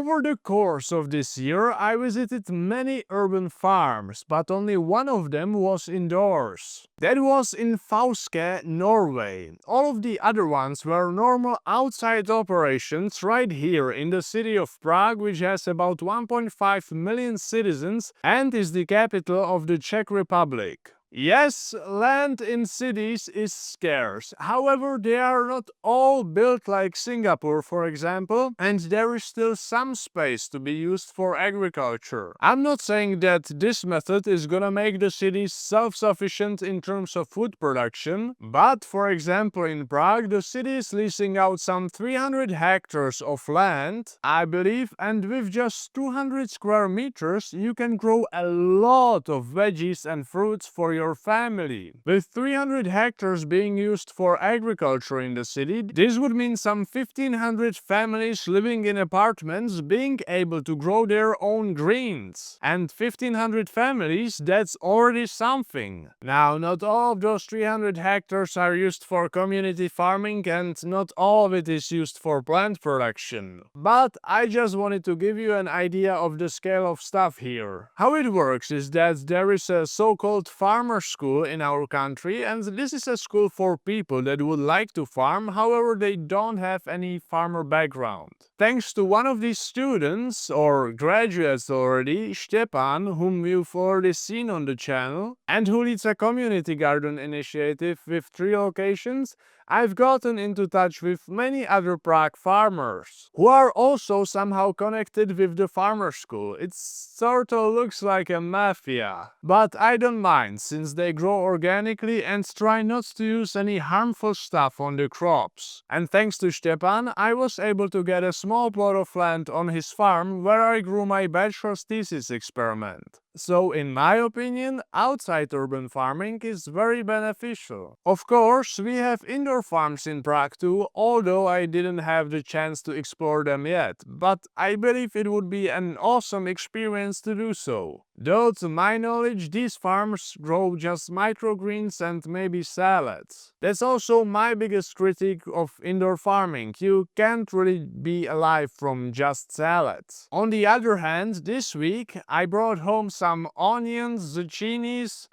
Over the course of this year, I visited many urban farms, but only one of them was indoors. That was in Fauske, Norway. All of the other ones were normal outside operations right here in the city of Prague, which has about 1.5 million citizens and is the capital of the Czech Republic. Yes, land in cities is scarce. However, they are not all built like Singapore, for example, and there is still some space to be used for agriculture. I'm not saying that this method is gonna make the cities self-sufficient in terms of food production, but for example in Prague, the city is leasing out some 300 hectares of land, I believe, and with just 200 square meters, you can grow a lot of veggies and fruits for your family. With 300 hectares being used for agriculture in the city, this would mean some 1500 families living in apartments being able to grow their own greens. And 1500 families, that's already something. Now, not all of those 300 hectares are used for community farming and not all of it is used for plant production. But I just wanted to give you an idea of the scale of stuff here. How it works is that there is a so-called farmer school in our country, and this is a school for people that would like to farm, however they don't have any farmer background. Thanks to one of these students, or graduates already, Stepan, whom you've already seen on the channel, and who leads a community garden initiative with 3 locations, I've gotten into touch with many other Prague farmers, who are also somehow connected with the farmer school. It sort of looks like a mafia. But I don't mind, since they grow organically and try not to use any harmful stuff on the crops. And thanks to Stepan, I was able to get a small plot of land on his farm where I grew my bachelor's thesis experiment. So in my opinion, outside urban farming is very beneficial. Of course, we have indoor farms in Prague too, although I didn't have the chance to explore them yet, but I believe it would be an awesome experience to do so. Though to my knowledge, these farms grow just microgreens and maybe salads. That's also my biggest critique of indoor farming. You can't really be alive from just salads. On the other hand, this week I brought home some onions, zucchinis,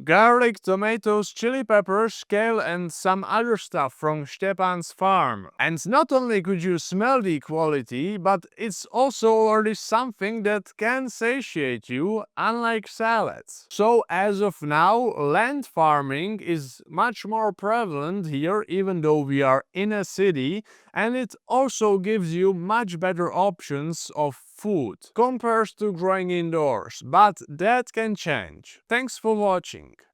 garlic, tomatoes, chili peppers, kale and some other stuff from Stepan's farm. And not only could you smell the quality, but it's also already something that can satiate you, unlike salads. So as of now, land farming is much more prevalent here, even though we are in a city, and it also gives you much better options of food compared to growing indoors, but that can change. Thanks for watching.